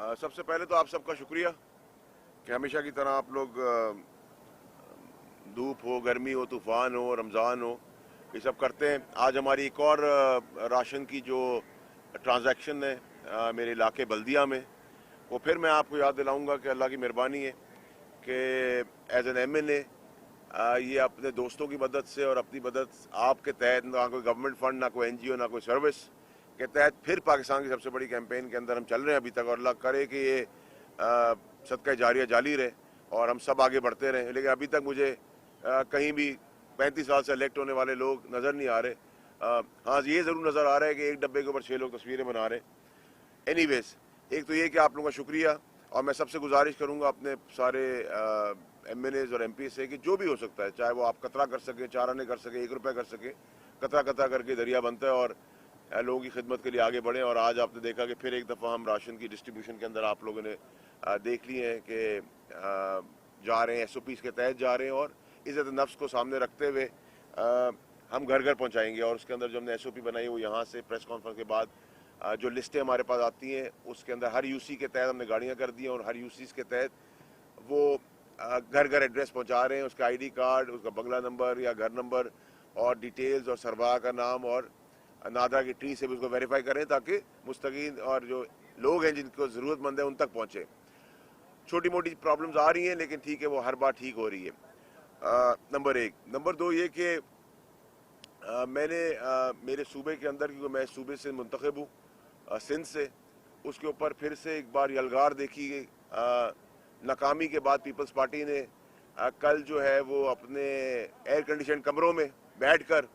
सबसे पहले तो आप सबका शुक्रिया कि हमेशा की तरह आप लोग धूप हो, गर्मी हो, तूफ़ान हो, रमज़ान हो, ये सब करते हैं। आज हमारी एक और राशन की जो ट्रांजैक्शन है मेरे इलाके बल्दिया में, वो फिर मैं आपको याद दिलाऊंगा कि अल्लाह की मेहरबानी है कि एज एन MNA ये अपने दोस्तों की मदद से और अपनी मदद आपके तहत, ना कोई गवर्नमेंट फंड, ना कोई NGO, ना कोई सर्विस के तहत फिर पाकिस्तान की सबसे बड़ी कैंपेन के अंदर हम चल रहे हैं अभी तक। और अल्लाह करे कि ये सदका जारिया जारी रहे और हम सब आगे बढ़ते रहें। लेकिन अभी तक मुझे कहीं भी 35 साल से इलेक्ट होने वाले लोग नज़र नहीं आ रहे। हाँ, ये ज़रूर नज़र आ रहा है कि एक डब्बे के ऊपर 6 लोग तस्वीरें बना रहे। एनीवेज, एक तो ये कि आप लोगों का शुक्रिया, और मैं सबसे गुजारिश करूँगा अपने सारे MNAs और MP से कि जो भी हो सकता है, चाहे वो आप कतरा कर सकें, 4 आने कर सकें, 1 रुपया कर सकें, कतरा कतरा करके दरिया बनता है और लोगों की खिदमत के लिए आगे बढ़ें। और आज आपने देखा कि फिर एक दफ़ा हम राशन की डिस्ट्रीब्यूशन के अंदर आप लोगों ने देख लिए हैं कि जा रहे हैं, SOPs के तहत जा रहे हैं, और इज़्ज़त नफ्स को सामने रखते हुए हम घर घर पहुँचाएँगे। और उसके अंदर जो हमने SOP बनाई है वो यहाँ से प्रेस कॉन्फ्रेंस के बाद जो लिस्टें हमारे पास आती हैं उसके अंदर हर UC के तहत हमने गाड़ियाँ कर दी हैं, और हर UCs के तहत वो घर घर एड्रेस पहुंचा रहे हैं, उसका ID कार्ड, उसका बंगला नंबर या घर नंबर और डिटेल्स और सरबराह का नाम और नादरा की ट्री से भी उसको वेरीफाई करें ताकि मुस्तकीन और जो लोग हैं जिनको ज़रूरतमंद है उन तक पहुँचे। छोटी मोटी प्रॉब्लम्स आ रही हैं लेकिन ठीक है, वो हर बार ठीक हो रही है। नंबर 1। नंबर 2 ये कि मैंने मेरे सूबे के अंदर, क्योंकि मैं सूबे से मुंतखब हूँ सिंध से, उसके ऊपर फिर से एक बार यलगार देखी गई। नाकामी के बाद पीपल्स पार्टी ने कल जो है वो अपने एयर कंडीशन कमरों में बैठकर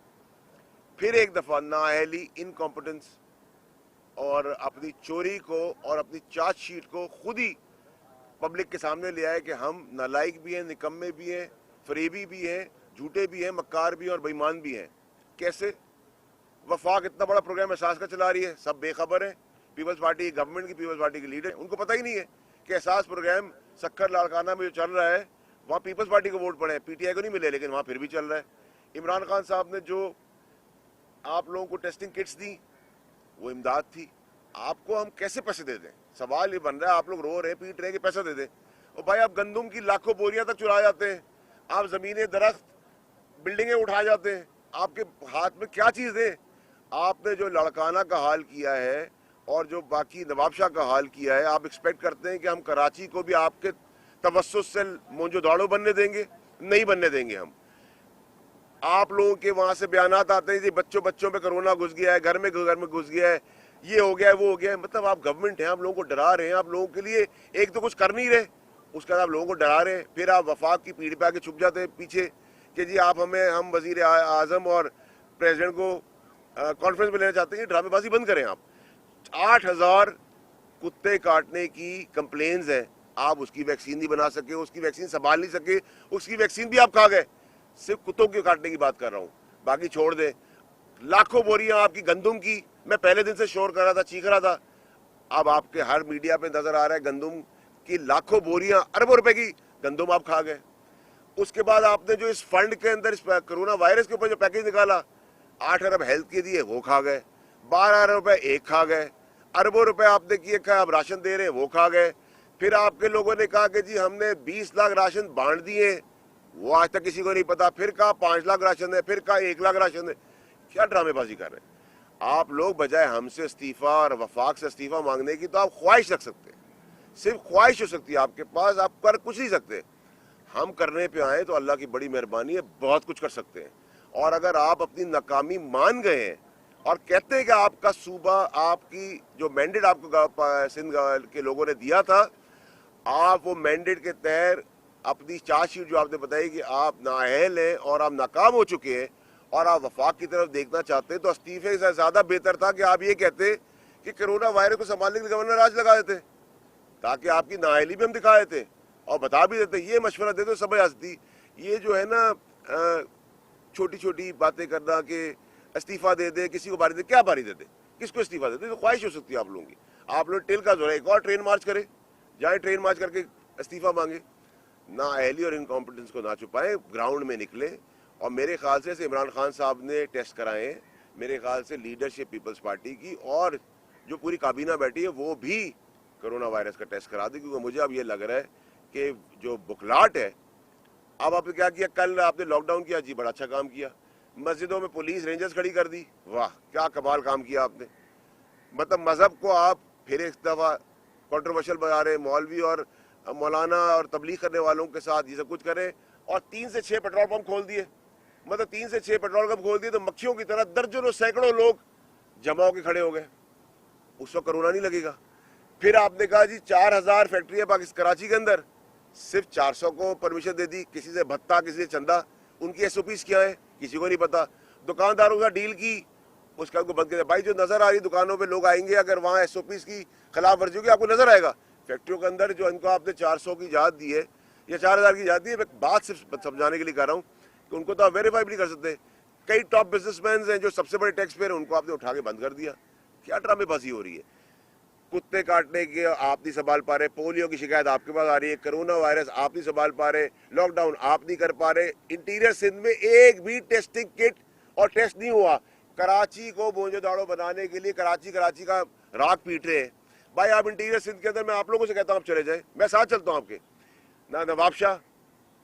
फिर एक दफ़ा नाअहली, इनकॉम्पिटेंस और अपनी चोरी को और अपनी चार्जशीट को खुद ही पब्लिक के सामने ले आए कि हम नालायक भी हैं, निकम्मे भी हैं, फरेबी भी हैं, झूठे भी हैं, मक्कार भी हैं और बेईमान भी हैं। कैसे? वफाक इतना बड़ा प्रोग्राम एहसास का चला रही है, सब बेखबर है। पीपल्स पार्टी गवर्नमेंट की, पीपल्स पार्टी के लीडर, उनको पता ही नहीं है कि एहसास प्रोग्राम सक्कर लाड़काना में जो चल रहा है वहाँ पीपल्स पार्टी को वोट पड़े, PTI को नहीं मिले, लेकिन वहाँ फिर भी चल रहा है। इमरान खान साहब ने जो आप लोगों को टेस्टिंग किट्स दी वो इमदाद थी, आपको हम कैसे पैसे दे दें? सवाल ये बन रहा है, आप लोग रो रहे हैं, पीट रहे हैं कि पैसा दे दें। और भाई, आप गंदुम की लाखों बोरियां तक चुरा जाते हैं, आप ज़मीनें, दरख्त, बिल्डिंगें उठा जाते हैं, आपके हाथ में क्या चीज़ है? आपने जो लड़काना का हाल किया है और जो बाकी नवाबशाह का हाल किया है, आप एक्सपेक्ट करते हैं कि हम कराची को भी आपके तवस्सुस से मोंजोदाड़ो बनने देंगे? नहीं बनने देंगे हम। आप लोगों के वहाँ से बयानात आते हैं जी बच्चों पे कोरोना घुस गया है, घर में घुस गया है, ये हो गया है, वो हो गया है। मतलब आप गवर्नमेंट हैं, आप लोगों को डरा रहे हैं, आप लोगों के लिए एक तो कुछ कर नहीं रहे, उसके बाद आप लोगों को डरा रहे हैं। फिर आप वफाक की पीढ़ी पे आके छुप जाते हैं पीछे कि जी हम वजीर आजम और प्रेसिडेंट को कॉन्फ्रेंस में लेना चाहते हैं। ड्रामेबाजी बंद करें आप। 8,000 कुत्ते काटने की कंप्लेन्स हैं, आप उसकी वैक्सीन नहीं बना सके, उसकी वैक्सीन संभाल नहीं सके, उसकी वैक्सीन भी आप खा गए। सिर्फ कुत्तों के काटने की बात कर रहा हूँ, बाकी छोड़ दे। लाखों बोरियां आपकी गंदुम की, मैं पहले दिन से शोर कर रहा था, चीख रहा था, अब आपके हर मीडिया पे नजर आ रहा है गंदुम की लाखों बोरियां, अरबों रुपए की गंदुम आप खा गए। उसके बाद आपने जो इस फंड के अंदर, इस कोरोना वायरस के ऊपर जो पैकेज निकाला, 8 अरब हेल्थ के दिए, वो खा गए। 12 अरब रुपए एक खा गए। अरबों रुपए आपने किए खा, अब राशन दे रहे हैं, वो खा गए। फिर आपके लोगों ने कहा कि जी हमने 20 लाख राशन बांट दिए, वो आज तक किसी को नहीं पता। फिर कहा 5 लाख राशन है, फिर कहा 1 लाख राशन है। क्या ड्रामेबाजी कर रहे हैं आप लोग? बजाय हमसे इस्तीफा और वफाक से इस्तीफा मांगने की तो आप ख्वाहिश रख सकते हैं, सिर्फ ख्वाहिश हो सकती है आपके पास, आप कर कुछ नहीं सकते। हम करने पे आए तो अल्लाह की बड़ी मेहरबानी है, बहुत कुछ कर सकते हैं। और अगर आप अपनी नाकामी मान गए हैं और कहते हैं कि आपका सूबा, आपकी जो मैंडेट आपको सिंध के लोगों ने दिया था, आप वो मैंडेट के तहत अपनी चार्जशीट जो आपने बताई कि आप नाअहल हैं और आप नाकाम हो चुके हैं और आप वफाक की तरफ देखना चाहते हैं, तो इस्तीफे से ज़्यादा बेहतर था कि आप ये कहते कि कोरोना वायरस को संभालने के लिए गवर्नर राज लगा देते, ताकि आपकी नाअहली भी हम दिखा देते और बता भी देते। ये मशवरा देते सब हंसती। ये जो है ना छोटी छोटी बातें करना कि इस्तीफा दे दे, किसी को बारी दे, क्या बारी दे दे, किसको इस्तीफा दे दे? तो ख्वाहिश हो सकती है आप लोगों की। आप लोग टिल का जोर है, एक और ट्रेन मार्च करे, जाए ट्रेन मार्च करके इस्तीफा मांगे। ना अहली और इनकॉम्पिटेंस को ना छुपाएं, ग्राउंड में निकले। और मेरे ख्याल से इमरान खान साहब ने टेस्ट कराए, मेरे ख्याल से लीडरशिप पीपल्स पार्टी की और जो पूरी काबीना बैठी है वो भी कोरोना वायरस का टेस्ट करा दें, क्योंकि मुझे अब ये लग रहा है कि जो बुखलाहट है, अब आपने क्या किया, कल आपने लॉकडाउन किया जी, बड़ा अच्छा काम किया, मस्जिदों में पुलिस रेंजर्स खड़ी कर दी, वाह क्या कमाल काम किया आपने। मतलब मजहब को आप फिर एक दफ़ा कंट्रोवर्शियल बना रहे, मौलवी और मौलाना और तबलीग करने वालों के साथ ये सब कुछ करें, और 3 से 6 पेट्रोल पंप खोल दिए। मतलब 3 से 6 पेट्रोल पंप खोल दिए तो मक्खियों की तरह दर्जनों सैकड़ों लोग जमा होकर खड़े हो गए, उस वक्त कोरोना नहीं लगेगा। फिर आपने कहा जी 4000 फैक्ट्रियां पाकिस्तान कराची के अंदर, सिर्फ 400 को परमिशन दे दी, किसी से भत्ता किसी से चंदा, उनकी एसओपीज क्या है किसी को नहीं पता। दुकानदारों का डील की, उसका उनको बंद कर भाई, जो नजर आ रही दुकानों पे लोग आएंगे, अगर वहाँ एसओपीज की खिलाफ वर्जी होगी आपको नजर आएगा। फैक्ट्रियों के अंदर जो इनको आपने 400 की इजाजत दी है या 4000 की इजाजत दी है, मैं बात सिर्फ समझाने के लिए कर रहा हूँ कि उनको तो आप वेरीफाई भी नहीं कर सकते। कई टॉप बिजनेसमैन हैं जो सबसे बड़े टैक्स पेयर हैं, उनको आपने उठा के बंद कर दिया। क्या ड्रामेबाजी हो रही है। कुत्ते काटने के आप नहीं संभाल पा रहे, पोलियो की शिकायत आपके पास आ रही है, कोरोना वायरस आप नहीं संभाल पा रहे, लॉकडाउन आप नहीं कर पा रहे। इंटीरियर सिंध में एक भी टेस्टिंग किट और टेस्ट नहीं हुआ। कराची को मोंजोदाड़ो बनाने के लिए कराची का राग पीट रहे हैं। भाई आप इंटीरियर सिंध के अंदर, मैं आप लोगों से कहता हूँ आप चले जाए, मैं साथ चलता हूँ आपके। ना नवाबशाह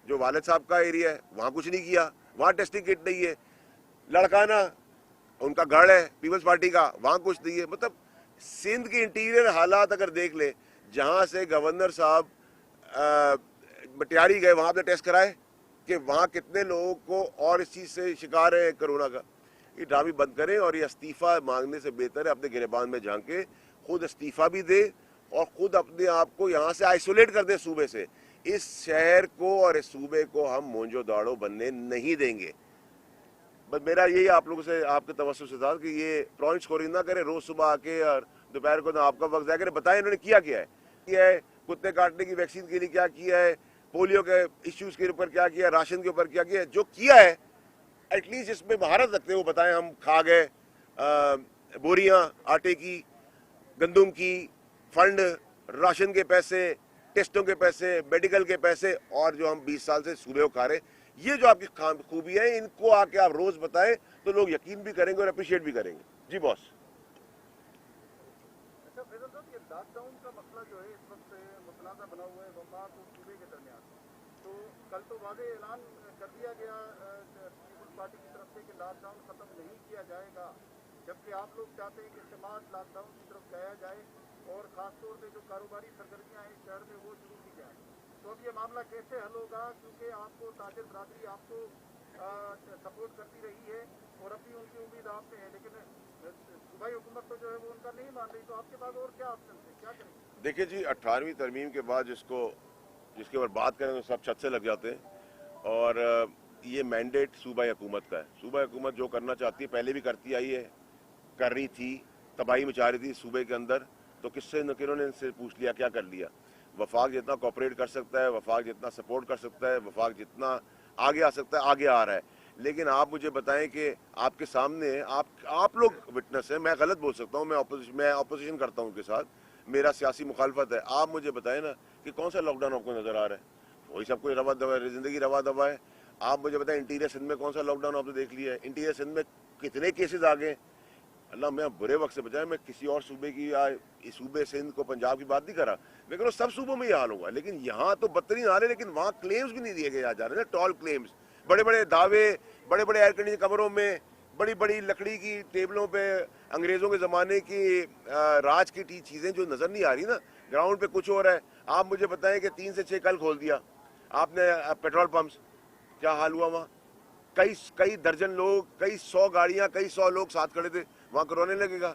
जो वालिद साहब का एरिया है वहाँ कुछ नहीं किया, वहाँ टेस्टिंग किट नहीं है। लड़काना उनका गढ़ है पीपल्स पार्टी का, वहाँ कुछ नहीं है। मतलब सिंध की इंटीरियर हालात अगर देख ले, जहाँ से गवर्नर साहब मटियारी गए वहाँ पे टेस्ट कराए कि वहाँ कितने लोगों को और इस चीज़ से शिकार है कोरोना का। ये ड्रामे बंद करें और ये इस्तीफ़ा मांगने से बेहतर है अपने गिरबान में झांके खुद इस्तीफ़ा भी दे और खुद अपने आप को यहाँ से आइसोलेट कर दे सूबे से। इस शहर को और इस सूबे को हम मोंजोदाड़ो बनने नहीं देंगे। बस मेरा यही आप लोगों से, आपके तवज्जो से था कि ये पॉइंट स्कोरिंग ना करें, रोज सुबह आके और दोपहर को ना आपका वक्त जाया करें, बताएं इन्होंने किया क्या है, कुत्ते काटने की वैक्सीन के लिए क्या किया है, पोलियो के इश्यूज के ऊपर क्या किया, राशन के ऊपर क्या किया, जो किया है एटलीस्ट इसमें महारत रखते हो बताएं। हम खा गए बोरियां आटे की, गंदुम की, फंड, राशन के पैसे, टेस्टों के पैसे, मेडिकल के पैसे, और जो हम 20 साल से सूबे को खा रहे, ये जो आपकी खूबी है, इनको आके आप रोज बताएं तो लोग यकीन भी करेंगे और अप्रिशिएट भी करेंगे। जी बॉस। अच्छा फैजल साहब, ये लॉकडाउन का मसला जो है इस वक्त मुतनाज़ा बना हुआ है वफाक और सूबे के दरमियान। तो कल तो वाज़ेह ऐलान कर दिया गया पीपल्स पार्टी की तरफ से कि लॉकडाउन ख़त्म नहीं किया जाएगा, जबकि आप लोग चाहते हैं कि इस्तेमाल लॉकडाउन की तरफ जाया जाए और ख़ासतौर पर जो कारोबारी सरगर्मियाँ हैं शहर में वो शुरू की जाए। तो अब ये मामला कैसे हल होगा, क्योंकि आपको ताजिर बरादरी आपको सपोर्ट करती रही है और अब भी उनकी उम्मीद आप पे है, लेकिन सूबाई हुकूमत तो जो है वो उनका नहीं मान रही। तो आपके पास और क्या ऑप्शन है, क्या करेंगे? देखिए जी, 18वीं तरमीम के बाद जिसके ऊपर बात करें तो सब छत से लग जाते हैं। और ये मैंडेट सूबाई हुकूमत का है। सूबाई हुकूमत जो करना चाहती है पहले भी करती आई है, कर रही थी, तबाही मचा रही थी सूबे के अंदर, तो किससे न किन्होंने इनसे पूछ लिया, क्या कर लिया। वफाक जितना कोऑपरेट कर सकता है, वफाक जितना सपोर्ट कर सकता है, वफाक जितना आगे आ सकता है आगे आ रहा है। लेकिन आप मुझे बताएं कि आपके सामने आप लोग विटनेस हैं, मैं गलत बोल सकता हूँ, मैं ऑपोजिशन करता हूँ उनके साथ, मेरा सियासी मुखालफत है। आप मुझे बताएं ना कि कौन सा लॉकडाउन आपको नज़र आ रहा है, वही सब कोई रवा दवा ज़िंदगी रवा दवा है। आप मुझे बताएं इंटीरियर सिंध में कौन सा लॉकडाउन आपने देख लिया है, इंटीरियर सिंध में कितने केसेज आ गए। अल्लाह मैं बुरे वक्त से बचाए, मैं किसी और सूबे की या इस सूबे सिंध को पंजाब की बात नहीं कर रहा, मैं कह रहा सब सूबों में ये हाल होगा। लेकिन यहाँ तो बदतरीन हाल है, लेकिन वहाँ क्लेम्स भी नहीं दिए गए जा रहे हैं, टॉल क्लेम्स, बड़े बड़े दावे, बड़े बड़े एयर कंडीशन कमरों में, बड़ी बड़ी लकड़ी की टेबलों पे अंग्रेज़ों के ज़माने की राज की चीज़ें जो नज़र नहीं आ रही ना, ग्राउंड पे कुछ हो रहा है। आप मुझे बताएं कि 3 से 6 कल खोल दिया आपने पेट्रोल पम्प्स, क्या हाल हुआ वहाँ। कई दर्जन लोग, कई 100 गाड़ियाँ, कई 100 लोग साथ खड़े थे, वहाँ कोरोना लगेगा।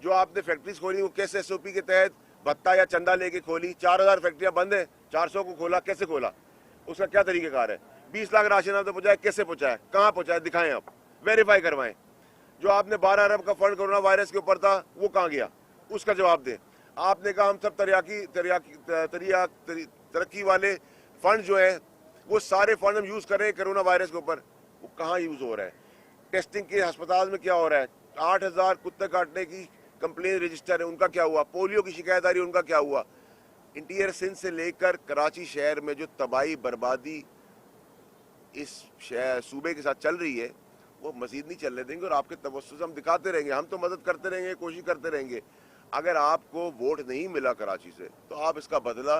जो आपने फैक्ट्रीज खोली वो कैसे एसओपी के तहत भत्ता या चंदा लेके खोली। 4000 फैक्ट्रियाँ बंद है, 400 को खोला, कैसे खोला, उसका क्या तरीक़ेकार है। 20 लाख राशन आपने पहुँचाया, कैसे पहुँचाया, कहाँ पहुँचाया, दिखाएं आप, वेरीफाई करवाएं। जो आपने 12 अरब का फंड कोरोना वायरस के ऊपर था वो कहाँ गया, उसका जवाब दें। आपने कहा हम सब तरक्की वाले फंड जो है वो सारे फंड हम यूज़ कर रहे हैं कोरोना वायरस के ऊपर, वो कहाँ यूज़ हो रहा है। टेस्टिंग के अस्पताल में क्या हो रहा है, 8000 कुत्ते काटने की कंप्लेन रजिस्टर है, उनका क्या हुआ। पोलियो की शिकायत आ रही है, उनका क्या हुआ। इंटीरियर सिंध से लेकर कराची शहर में जो तबाही बर्बादी इस सूबे के साथ चल रही है वो मजीद नहीं चलने देंगे और आपके तवज्जो से हम दिखाते रहेंगे, हम तो मदद करते रहेंगे, कोशिश करते रहेंगे। अगर आपको वोट नहीं मिला कराची से तो आप इसका बदला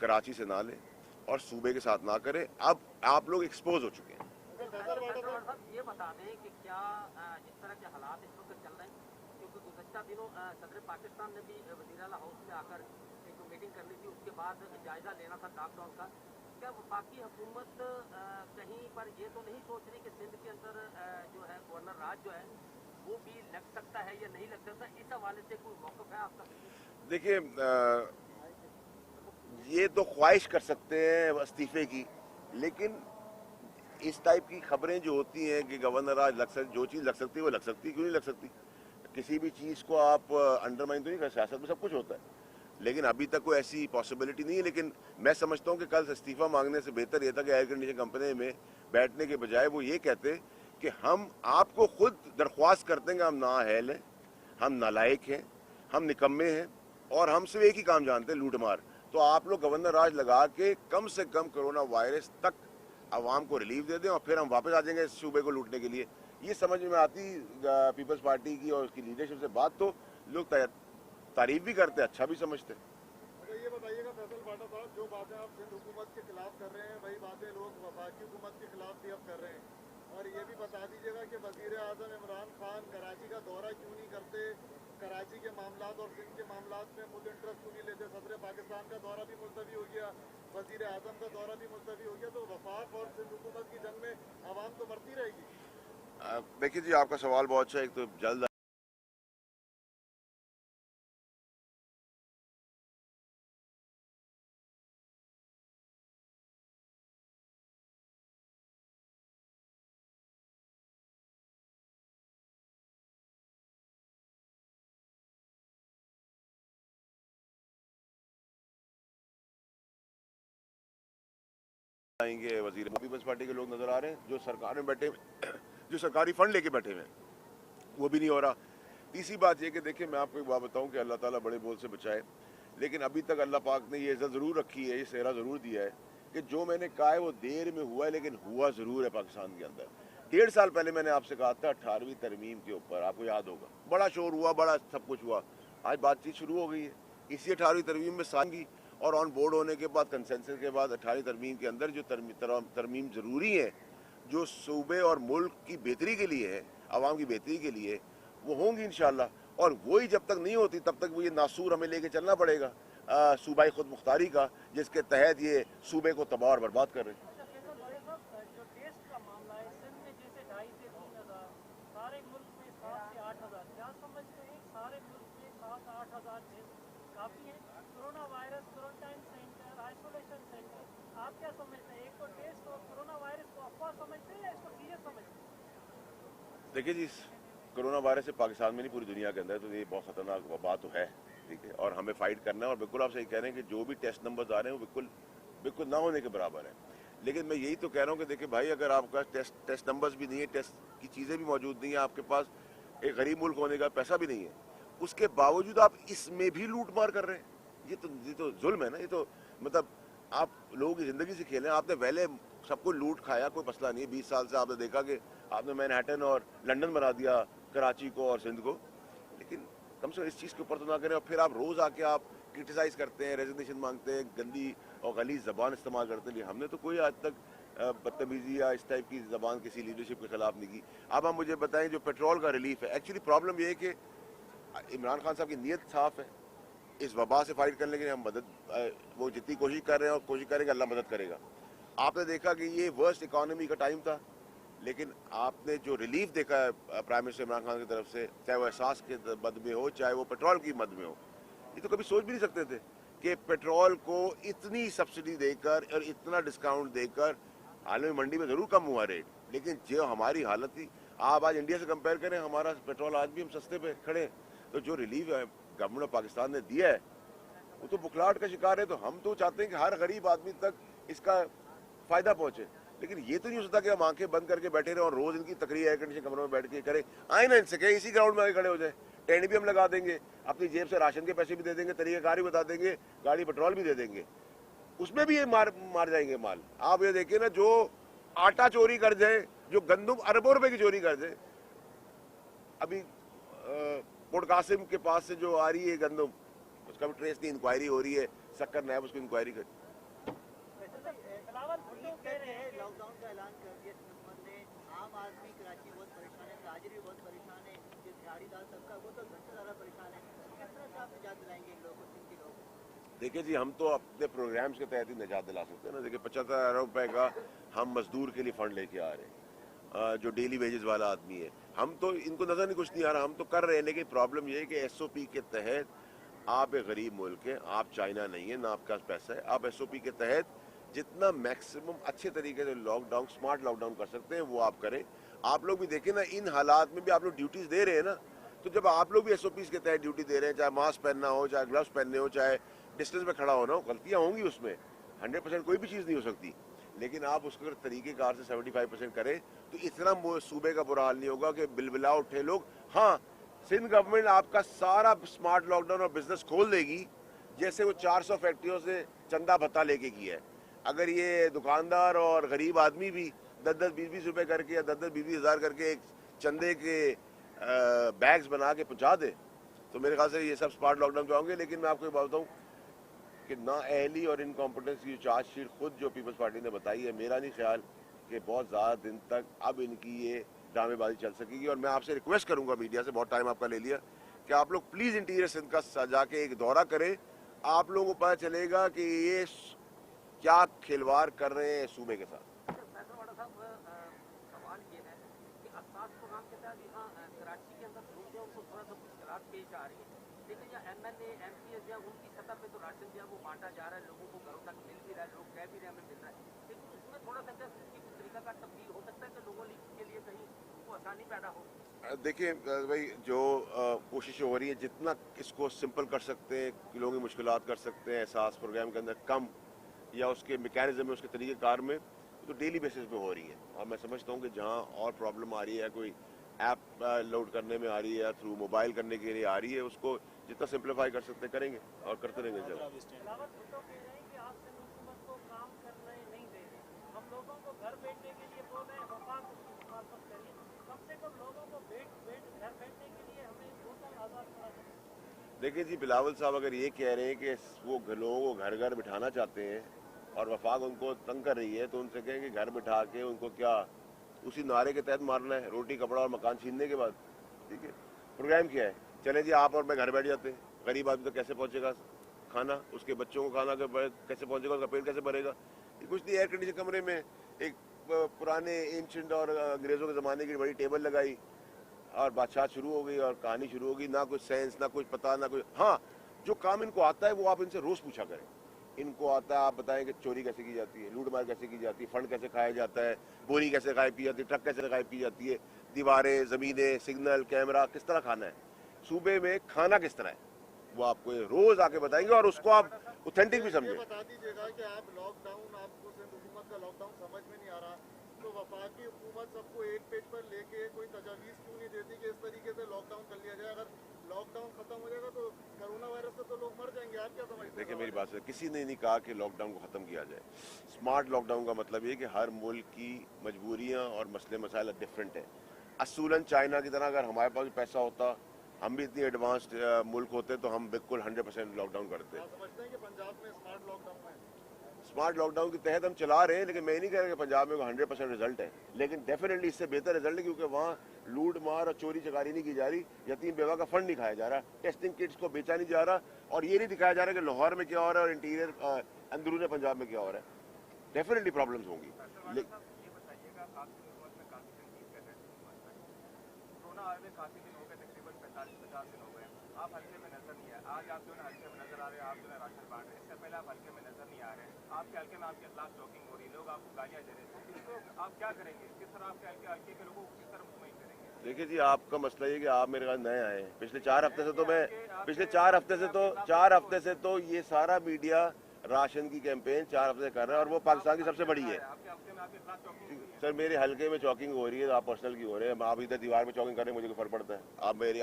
कराची से ना लें और सूबे के साथ ना करें। अब आप लोग एक्सपोज हो चुके हैं। ये बता दें कि क्या इस तरह के हालात इस वक्त चल रहे हैं, क्योंकि गुज़श्ता दिनों सदर पाकिस्तान ने भी वज़ीर आला हाउस में आकर एक मीटिंग करनी थी, उसके बाद जायजा लेना था लॉकडाउन का। क्या वफाकी हुकूमत कहीं पर ये तो नहीं सोच रही कि सिंध के अंदर जो है गवर्नर राज जो है वो भी लग सकता है या नहीं लग सकता, इस हवाले से कोई मौक़िफ़ है आपका? देखिए, ये तो ख्वाहिश कर सकते हैं इस्तीफे की, लेकिन इस टाइप की खबरें जो होती हैं कि गवर्नर आज लग सकती, जो चीज़ लग सकती है वो लग सकती है, क्यों नहीं लग सकती? किसी भी चीज़ को आप अंडरमाइन तो नहीं कर, सियासत में सब कुछ होता है, लेकिन अभी तक कोई ऐसी पॉसिबिलिटी नहीं है। लेकिन मैं समझता हूँ कि कल इस्तीफा मांगने से बेहतर ये था कि एयर कंडीशन कंपनी में बैठने के बजाय वो ये कहते कि हम आपको खुद दरख्वास्त करते हैं कि हम नाअहल हैं, हम नालायक हैं, हम निकम्मे हैं और हम सिर्फ एक ही काम जानते हैं, लूट मार। तो आप लोग गवर्नर राज लगा के कम से कम कोरोना वायरस तक आवाम को रिलीफ दे दें और फिर हम वापस आ जाएंगे इस सूबे को लूटने के लिए। ये समझ में आती पीपल्स पार्टी की और उसकी लीडरशिप से बात, तो लोग तारीफ भी करते, अच्छा भी समझते। अच्छा ये बताइएगा फैसल बाटा साहब, जो बातें आप सिंध हुकूमत के खिलाफ कर रहे हैं वही बातें लोग वफाकी हुकूमत के खिलाफ भी अब कर रहे हैं, और ये भी बता दीजिएगा कि वज़ीर आज़म इमरान खान कराची का दौरा क्यों नहीं करते, कराची के मामलात और सिंध के मामलात में खुद इंटरेस्ट क्यों नहीं लेते? सदर पाकिस्तान का दौरा भी मुलतवी हो गया, वज़ीर आज़म का दौरा भी मुलतवी हो गया, तो वफाक और सिंध हुकूमत की जंग में आवाम तो मरती रहेगी। देखिए जी, आपका सवाल बहुत अच्छा है। एक तो जल्द आएंगे वजीर, पीपल्स पार्टी के लोग नजर आ रहे हैं जो सरकार में बैठे, जो सरकारी फंड लेके बैठे हुए हैं, वो भी नहीं हो रहा। तीसरी बात ये कि देखिए, मैं आपको एक बात बताऊं कि अल्लाह ताला बड़े बोल से बचाए, लेकिन अभी तक अल्लाह पाक ने ये इज्जत ज़रूर रखी है, ये सेहरा ज़रूर दिया है कि जो मैंने कहा है वो देर में हुआ है, लेकिन हुआ ज़रूर है पाकिस्तान के अंदर। 1.5 साल पहले मैंने आपसे कहा था 18वीं तरमीम के ऊपर, आपको याद होगा, बड़ा शोर हुआ, बड़ा सब कुछ हुआ। आज बातचीत शुरू हो गई है इसी 18वीं तरमीम में सानगी और ऑन बोर्ड होने के बाद, कंसेंसस के बाद 18वीं तरमीम के अंदर जो तरमीम ज़रूरी है, जो सूबे और मुल्क की बेहतरी के लिए है, आवाम की बेहतरी के लिए, वो होंगी इंशाल्लाह। और वही जब तक नहीं होती तब तक वो ये नासूर हमें लेके चलना पड़ेगा सूबाई खुद मुख्तारी का, जिसके तहत ये सूबे को तबाह और बर्बाद कर रहे हैं। Corona virus, quarantine centre, isolation centre, आप क्या समझते हैं? एक तो टेस्ट और कोरोना वायरस को अफवाह समझते हैं या इसको सीरियस समझते हैं? देखिए जी, कोरोना वायरस से पाकिस्तान में नहीं पूरी दुनिया के अंदर, तो ये बहुत खतरनाक वबा तो है, ठीक है, और हमें फाइट करना है। और बिल्कुल आप सही कह रहे हैं कि जो भी टेस्ट नंबर्स आ रहे हैं वो बिल्कुल ना होने के बराबर है। लेकिन मैं यही तो कह रहा हूँ कि देखिए भाई, अगर आपका टेस्ट नंबर्स भी नहीं है, टेस्ट की चीज़ें भी मौजूद नहीं है, आपके पास एक गरीब मुल्क होने का पैसा भी नहीं है, उसके बावजूद आप इसमें भी लूट मार कर रहे हैं, ये तो जुल्म है ना। ये तो मतलब आप लोगों की ज़िंदगी से खेलें। आपने पहले सबको लूट खाया, कोई मसला नहीं है। 20 साल से आपने देखा कि आपने मैनहट्टन और लंदन बना दिया, कराची को और सिंध को, लेकिन कम से कम इस चीज़ के ऊपर तो ना करें। और फिर आप रोज़ आके आप क्रिटिसाइज़ करते हैं, रेजिग्नेशन मांगते हैं, गंदी और गलीज़ ज़बान इस्तेमाल करते हैं। हमने तो कोई आज तक बदतमीज़ी या इस टाइप की ज़बान किसी लीडरशिप के खिलाफ नहीं की। अब हम मुझे बताएं, जो पेट्रोल का रिलीफ है, एक्चुअली प्रॉब्लम ये है कि इमरान खान साहब की नीयत साफ़ है, इस वबा से फाइट करने के लिए हम वो जितनी कोशिश कर रहे हैं और कोशिश करेंगे, अल्लाह मदद करेगा। आपने देखा कि ये वर्स्ट इकोनॉमी का टाइम था, लेकिन आपने जो रिलीफ देखा है प्राइम मिनिस्टर इमरान खान की तरफ से, चाहे वो एहसास के मद में हो, चाहे वो पेट्रोल की मद में हो, ये तो कभी सोच भी नहीं सकते थे कि पेट्रोल को इतनी सब्सिडी देकर और इतना डिस्काउंट देकर, आलमी मंडी में ज़रूर कम हुआ रेट, लेकिन जो हमारी हालत थी, आप आज इंडिया से कंपेयर करें, हमारा पेट्रोल आज भी हम सस्ते पे खड़े। तो जो रिलीफ गवर्नमेंट ऑफ पाकिस्तान ने दिया है वो तो बुखलाहट का शिकार है। तो हम तो चाहते हैं कि हर गरीब आदमी तक इसका फ़ायदा पहुँचे, लेकिन ये तो नहीं हो सकता कि हम आंखें बंद करके बैठे रहे और रोज़ इनकी तकरीर एयर कंडीशन कमरों में बैठ के करें। आए ना इनसे कहें, इसी ग्राउंड में आगे खड़े हो जाए, टेंट भी हम लगा देंगे, अपनी जेब से राशन के पैसे भी दे देंगे, तरीक़ाकार भी बता देंगे, गाड़ी पेट्रोल भी दे देंगे, उसमें भी ये मार जाएंगे माल। आप ये देखिए ना, जो आटा चोरी कर जाए, जो गंदुम अरबों रुपए की चोरी कर जाए। अभी पोर्ट कासिम के पास से जो आ रही है गंदम, उसका भी ट्रेस नहीं, इंक्वायरी हो रही है, सक्कर नायब उसको इंक्वायरी कर। लॉकडाउन का ऐलान कर दिया हुकूमत ने, आम आदमी कराची बहुत परेशान है, ताजिर भी बहुत परेशान है, जो दिहाड़ीदार तबका वो तो सबसे ज़्यादा परेशान है। किस तरह से आप निजात दिलाएंगे इन लोगों को, जिनके लोग? देखिए जी, हम तो अपने प्रोग्राम्स के तहत ही निजात दिला सकते हैं ना। देखिए 75 अरब रुपए का हम मजदूर के लिए फंड लेके आ रहे हैं, जो डेली वेजेस वाला आदमी है। हम तो इनको नजर नहीं कुछ नहीं आ रहा, हम तो कर रहे हैं। लेकिन प्रॉब्लम ये है कि SOP के तहत आप एक गरीब मुल्क है, आप चाइना नहीं है, ना आपके पास पैसा है। आप SOP के तहत जितना मैक्सिमम अच्छे तरीके से लॉकडाउन, स्मार्ट लॉकडाउन कर सकते हैं वो आप करें। आप लोग भी देखें ना, इन हालात में भी आप लोग ड्यूटीज दे रहे हैं ना, तो जब आप लोग भी SOPs के तहत ड्यूटी दे रहे हैं, चाहे मास्क पहनना हो, चाहे ग्लव्स पहनने हो, चाहे डिस्टेंस में खड़ा होना हो, गलतियां होंगी उसमें, 100% कोई भी चीज़ नहीं हो सकती। लेकिन आप उसको अगर तरीक़ेकार से 75% करें तो इतना सूबे का बुरा हाल नहीं होगा कि बिलबिला उठे लोग। हाँ, सिंध गवर्नमेंट आपका सारा स्मार्ट लॉकडाउन और बिजनेस खोल देगी, जैसे वो 400 फैक्ट्रियों से चंदा भत्ता लेके किया है। अगर ये दुकानदार और गरीब आदमी भी 10-10, 20-20 रुपए करके या 10-10, 20-20 हज़ार करके एक चंदे के बैग्स बना के पहुंचा दे, तो मेरे ख्याल से ये सब स्मार्ट लॉकडाउन पे होंगे। लेकिन मैं आपको एक बात बताऊं कि नाअहली और इनकॉम्पिटेंस की चार्जशीट खुद जो पीपल्स पार्टी ने बताई है, मेरा नहीं ख्याल कि बहुत ज़्यादा दिन तक अब इनकी ये ड्रामेबाजी चल सकेगी। और मैं आपसे रिक्वेस्ट करूंगा मीडिया से, बहुत टाइम आपका ले लिया, कि आप लोग प्लीज़ इंटीरियर सिंध का जाके एक दौरा करें। आप लोगों को पता चलेगा कि ये क्या खिलवाड़ कर रहे हैं सूबे के साथ। फैसलवाड़ा साहब, सवाल ये है कि असास प्रोग्राम के तहत यहाँ कराची के अंदर लोग जो उनको थोड़ा सा मुश्किलात पेश आ रही है, लेकिन यहाँ MLA MPs या उनकी सतह पे तो राशन जो है वो बांटा जा रहा है, लोगों को घरों तक मिल भी रहा है, लोग कह भी रहे हैं हमें मिल रहा है, लेकिन उसमें थोड़ा सा किस तरीका का तब्दील हो सकता है कि लोगों के लिए कहीं वो आसानी पैदा हो। देखिए भाई, जो कोशिशें हो रही है, जितना इसको सिंपल कर सकते हैं, लोगों की मुश्किलात कर सकते हैं एहसास प्रोग्राम के अंदर कम, या उसके मैकेनिज्म में, उसके तरीक़ेकार में, तो डेली बेसिस पे हो रही है। और मैं समझता हूँ कि जहाँ और प्रॉब्लम आ रही है, कोई ऐप लोड करने में आ रही है या थ्रू मोबाइल करने के लिए आ रही है, उसको जितना सिंप्लीफाई कर सकते करेंगे और करते रहेंगे। जब देखिए जी, बिलावल साहब अगर ये कह रहे हैं कि वो लोगों को घर घर बिठाना चाहते हैं और वफाक उनको तंग कर रही है, तो उनसे कहें कि घर बिठा के उनको क्या उसी नारे के तहत मारना है, रोटी कपड़ा और मकान छीनने के बाद। ठीक है, प्रोग्राम क्या है? चले जी, आप और मैं घर बैठ जाते हैं। गरीब आदमी तो कैसे पहुंचेगा खाना, उसके बच्चों को खाना कैसे पहुंचेगा, उसका पेट कैसे भरेगा? कुछ नहीं, एयर कंडीशन कमरे में एक पुराने एंशिएंट और अंग्रेजों के ज़माने की बड़ी टेबल लगाई और बादशाह शुरू हो गई और कहानी शुरू हो गई। ना कुछ सेंस, ना कुछ पता, ना कुछ। हाँ, जो काम इनको आता है वो आप इनसे रोज़ पूछा करें। इनको आता है, आप बताएं कि चोरी कैसे की जाती है, लूट मार कैसे की जाती है, फंड कैसे खाया जाता है, बोरी कैसे खाई पी जाती है, ट्रक कैसे खाई पी जाती है, दीवारें, ज़मीनें, सिग्नल, कैमरा किस तरह खाना है, सूबे में खाना किस तरह है, वो आपको रोज़ आके बताएंगे और उसको आप ऑथेंटिक भी समझें। बता दीजिएगा कि आप लॉकडाउन, आपको सिंध हुकूमत का लॉकडाउन समझ में नहीं आ रहा, तो वफाकी हुकूमत सबको एक पेज पर लेके कोई तजावीज़ क्यों नहीं देती कि इस तरीके से लॉकडाउन कर लिया जाए? अगर लॉकडाउन खत्म हो जाएगा तो कोरोना वायरस से तो लोग मर जाएंगे। आप क्या समझते हैं? देखिए, मेरी बात है, किसी ने नहीं कहा कि लॉकडाउन को ख़त्म किया जाए। स्मार्ट लॉकडाउन का मतलब ये कि हर मुल्क की मजबूरियाँ और मसले मसाइल डिफरेंट है। असूलन चाइना की तरह अगर हमारे पास पैसा होता, हम भी इतनी एडवांस्ड मुल्क होते, तो हम बिल्कुल 100% लॉकडाउन करते। आप समझते हैं कि पंजाब में स्मार्ट लॉकडाउन है? स्मार्ट लॉकडाउन के तहत हम चला रहे हैं, लेकिन मैं नहीं कह रहा कि पंजाब में 100% रिजल्ट है, लेकिन डेफिनेटली इससे बेहतर रिजल्ट है, क्योंकि वहाँ लूट मार और चोरी चकारी नहीं की जा रही, यतीम बेवा का फंड नहीं खाया जा रहा, टेस्टिंग किट्स को बेचा नहीं जा रहा, और ये नहीं दिखाया जा रहा कि लाहौर में क्या हो रहा है और इंटीरियर अंदरूनी पंजाब में क्या हो रहा है। डेफिनेटली प्रॉब्लम्स होंगी। आप हल्के में नजर नहीं आए, आज आप जो है हल्के में नजर आ रहे हैं, आप जो है राशन बांट रहे हैं, इससे पहले आप हल्के में नजर नहीं आ रहे हैं, आपके हल्के में आपके खिलाफ चौकिंग हो रही है, लोग आपको गालियां दे रहे हैं, इसको आप क्या करेंगे? किस तरह आपके हल्के के लोगों को किस तरह मुतमईन करेंगे? देखिए जी, आपका मसला ये कि आप मेरे पास नए आए हैं। पिछले 4 हफ्ते से तो मैं पिछले 4 हफ्ते से तो ये सारा मीडिया राशन की कैंपेन 4 हफ्ते से कर रहा है, और वो पाकिस्तान की सबसे बड़ी है। सर, मेरे हल्के में चौकिंग हो रही है, आप पर्सनल की हो रहे हैं। आप इधर दीवार में चौकिंग कर रहे हैं, मुझे कोई फर्क पड़ता है?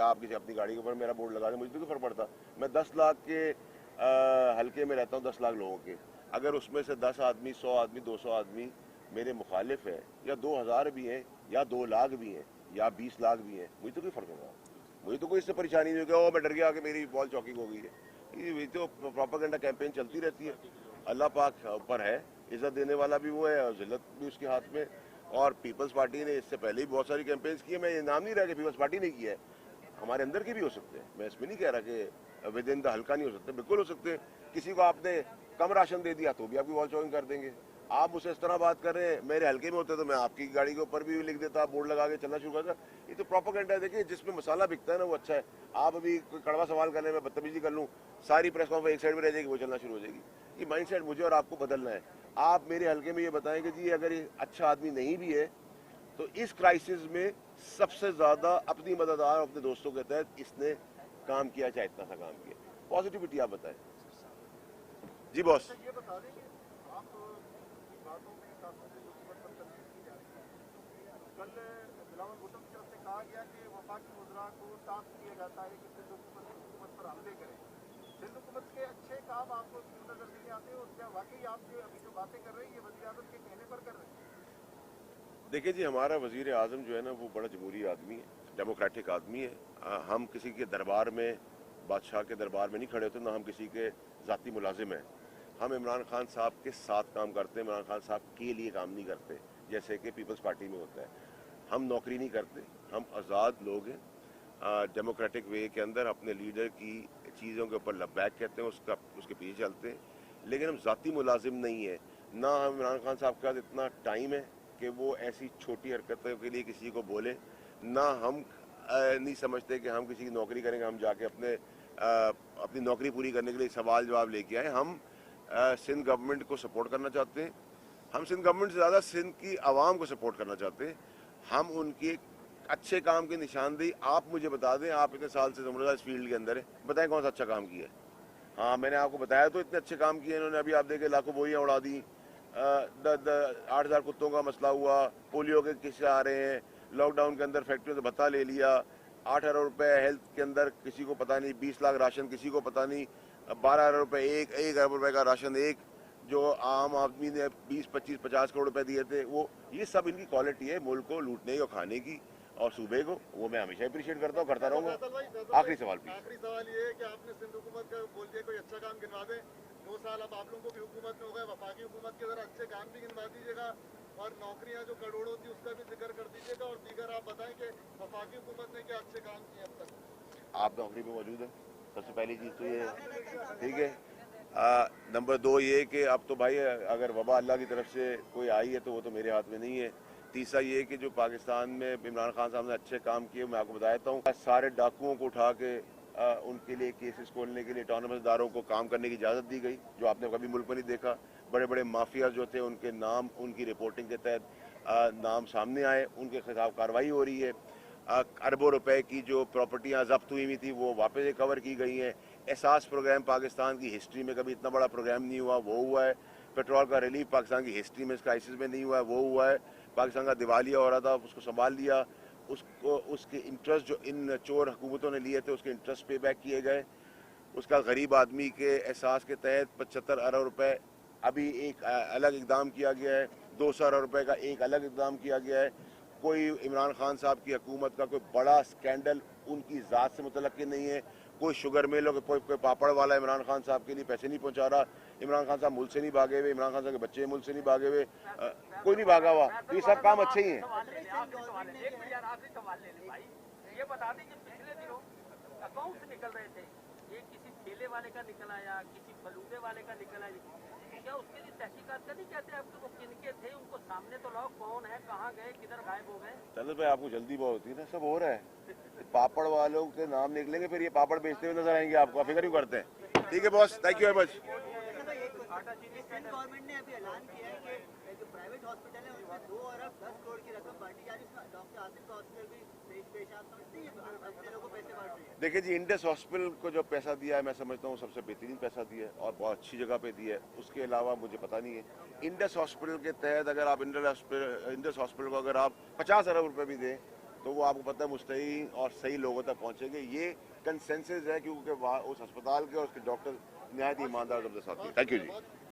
आप किसी अपनी गाड़ी के ऊपर मेरा बोर्ड लगा रहे हैं, मुझे कोई फर्क पड़ता? मैं 10 लाख के हल्के में रहता हूँ, 10 लाख लोगों के। अगर उसमें से 10 आदमी, 100 आदमी, 200 आदमी मेरे मुखालिफ है, या 2000 भी हैं, या 2 लाख भी हैं, या 20 लाख भी हैं, मुझे तो कोई फर्क नहीं पड़ता। मुझे तो कोई इससे परेशानी नहीं होगी, मैं डर गया कि मेरी बॉल चौकिंग हो गई है। ये तो प्रोपेगेंडा कैंपेन चलती रहती है। अल्लाह पाक ऊपर है, इज्जत देने वाला भी वो है और जिल्लत भी उसके हाथ में। और पीपल्स पार्टी ने इससे पहले ही बहुत सारी कैंपेन्स की है। मैं ये नाम नहीं रहा कि पीपल्स पार्टी ने किया है, हमारे अंदर के भी हो सकते हैं। मैं इसमें नहीं कह रहा कि विद इन द हल्का नहीं हो सकते, बिल्कुल हो सकते हैं। किसी को आपने कम राशन दे दिया तो भी आपकी वॉल चौकिंग कर देंगे। आप मुझसे इस तरह बात कर रहे हैं, मेरे हल्के में होते तो मैं आपकी गाड़ी के ऊपर भी लिख देता, बोर्ड लगा के चलना शुरू करता। ये तो प्रोपेगेंडा है। देखिए, जिसमें मसाला बिकता है ना वो अच्छा है। आप अभी कोई कड़वा सवाल करने में बदतमीजी कर लूँ, सारी प्रेस कॉन्फ्रेंस एक साइड में रह जाएगी, वो चलना शुरू हो जाएगी। ये माइंडसेट मुझे और आपको बदलना है। आप मेरे हल्के में ये बताएं कि जी अगर ये अच्छा आदमी नहीं भी है तो इस क्राइसिस में सबसे ज्यादा अपनी मदद और अपने दोस्तों के तहत इसने काम किया, चाहे इतना सा काम किया। पॉजिटिविटी आप बताएं। जी बॉस। ये बता दें कि आप की बातों में खासतौर से हुकूमत पर तनकीद की जा रही है। कल बिलावल भुट्टो की तरफ से कहा गया कि वफाकी वज़रा को टास्क दिया जाता है कि सिंध हुकूमत पर हमले करें। सिंध हुकूमत के अच्छे काम आपको क्यों नजर नहीं आते और क्या वाकई आप जो अभी जो बातें कर रहे हैं ये वज़ीर आज़म के कहने पर कर रहे हैं? देखिए जी, हमारा वजीर आजम जो है ना वो बड़ा जमहूरी आदमी है, डेमोक्रेटिक आदमी है। हम किसी के दरबार में, बादशाह के दरबार में नहीं खड़े होते, ना हम किसी के ज़ाती मुलाजिम हैं। हम इमरान खान साहब के साथ काम करते हैं, इमरान खान साहब के लिए काम नहीं करते जैसे कि पीपल्स पार्टी में होता है। हम नौकरी नहीं करते, हम आज़ाद लोग हैं। डेमोक्रेटिक वे के अंदर अपने लीडर की चीज़ों के ऊपर लब्बैक कहते हैं, उसके पीछे चलते हैं। लेकिन हम ज़ाती मुलाजिम नहीं है। ना हम इमरान खान साहब के पास इतना टाइम है कि वो ऐसी छोटी हरकतों के लिए किसी को बोले, ना हम नहीं समझते कि हम किसी की नौकरी करेंगे, हम जाके अपनी नौकरी पूरी करने के लिए सवाल जवाब लेके आए। हम सिंध गवर्नमेंट को सपोर्ट करना चाहते हैं। हम सिंध गवर्नमेंट से ज़्यादा सिंध की आवाम को सपोर्ट करना चाहते हैं। हम उनके अच्छे काम की निशानदेही, आप मुझे बता दें, आप इतने साल से समझ इस फील्ड के अंदर है, बताएं कौन सा अच्छा काम किया है। हाँ, मैंने आपको बताया तो इतने अच्छे काम किए इन्होंने। अभी आप देखें लाखों बोरियाँ उड़ा दी, 8,000 कुत्तों का मसला हुआ, पोलियो के किस्से आ रहे हैं, लॉकडाउन के अंदर फैक्ट्रियों से भत्ता ले लिया, 8 अरब रुपए हेल्थ के अंदर किसी को पता नहीं, 20 लाख राशन किसी को पता नहीं, 12 अरब रुपए, एक अरब रुपए का राशन एक, जो आम आदमी ने 20, 25, 50 करोड़ रुपए दिए थे। वो ये सब इनकी क्वालिटी है मुल्क को लूटने की और खाने की और सूबे को। वो मैं हमेशा अप्रिशिएट करता हूँ, करता रहूँगा। आखिरी सवाल प्लीज। आखिरी सवाल ये है कि आपने सिंध हुकूमत का बोल दिया कोई अच्छा काम गिनवा दें। 2 साल अब आप लोगों को भी हुकूमत में हो गए, वफाकी हुकूमत के जरा अच्छे काम भी गिनवा दीजिएगा और नौकरियां जो करोड़ों थी उसका भी जिक्र कर दीजिएगा और दीगर आप बताएं कि वफाकी हुकूमत ने क्या अच्छे काम किए अब तक। आप नौकरी में मौजूद है, सबसे पहली चीज़ तो ये है, ठीक है। नंबर 2 ये कि अब तो भाई अगर वबा अल्लाह की तरफ से कोई आई है तो वो तो मेरे हाथ में नहीं है। तीसरा ये कि जो पाकिस्तान में इमरान खान साहब ने अच्छे काम किए, मैं आपको बता देता हूँ। सारे डाकुओं को उठा के उनके लिए केसेस खोलने के लिए ऑटोनमस इदारों को काम करने की इजाज़त दी गई, जो आपने कभी मुल्क में नहीं देखा। बड़े बड़े माफिया जो थे उनके नाम उनकी रिपोर्टिंग के तहत नाम सामने आए, उनके खिलाफ कार्रवाई हो रही है। अरबों रुपए की जो प्रॉपर्टियां जब्त हुई थी वो वापस रिकवर की गई हैं। एहसास प्रोग्राम पाकिस्तान की हिस्ट्री में कभी इतना बड़ा प्रोग्राम नहीं हुआ, वो हुआ है। पेट्रोल का रिलीफ पाकिस्तान की हिस्ट्री में इस क्राइसिस में नहीं हुआ है, वो हुआ है। पाकिस्तान का दिवालिया हो रहा था, उसको संभाल लिया, उसको उसके इंटरेस्ट जो इन चोर हुकूमतों ने लिए थे उसके इंटरेस्ट पे बैक किए गए। उसका गरीब आदमी के एहसास के तहत 75 अरब रुपए अभी एक अलग इकदाम किया गया है। 200 अरब रुपए का एक अलग इकदाम किया गया है। कोई इमरान खान साहब की हुकूमत का कोई बड़ा स्कैंडल उनकी ज़ात से मुतल्लिक़ नहीं है। कोई शुगर मिल हो, कोई पापड़ वाला इमरान खान साहब के लिए पैसे नहीं पहुंचा रहा। इमरान खान साहब मुल्क से नहीं भागे हुए, इमरान खान साहब के बच्चे मुल्क से नहीं भागे हुए, कोई नहीं भागा हुआ। तो ये सब काम अच्छे ही हैं। आखिरी सवाल ले ले भाई, ये बता दें कि पिछले दिनों अकाउंट निकल रहे थे, ये किसी ठेले वाले का निकल आया, किसी फलूदे वाले का निकल आया, क्या उसके लिए तहकीकात करनी चाहते हैं आपके? वो किनके थे, उनको सामने तो लाओ, कौन है, कहाँ गए, किधर गायब हो गए? चलो भाई, आपको जल्दी बहुत होती है ना, सब हो रहा है। पापड़ वालों के नाम निकलेंगे, फिर ये पापड़ बेचते हुए नजर आएंगे आपको, फिक्र क्यों करते हैं। ठीक है boss, thank you very much. Government ने अभी ऐलान किया है कि जो प्राइवेट हॉस्पिटल है उसमें 2 अरब 10 करोड़ की रकम बांटी जा रही है। डॉक्टर आसिफ का हॉस्पिटल भी पेश आप समझते हैं अपने लोगों को पैसे बांट रही है। देखिए जी, इंडस हॉस्पिटल को जो पैसा दिया है मैं समझता हूँ सबसे बेहतरीन पैसा दिया है और बहुत अच्छी जगह पे दिया है। उसके अलावा मुझे पता नहीं है। इंडस हॉस्पिटल के तहत अगर आप इंडस हॉस्पिटल को अगर आप 50 अरब रुपए भी दें तो वो आपको पता है मुस्तहीन और सही लोगों तक पहुँचेंगे। ये कंसेंसस है क्योंकि उस अस्पताल के और उसके डॉक्टर नहायत ईमानदार जबरदस्त साथी। Thank you ji.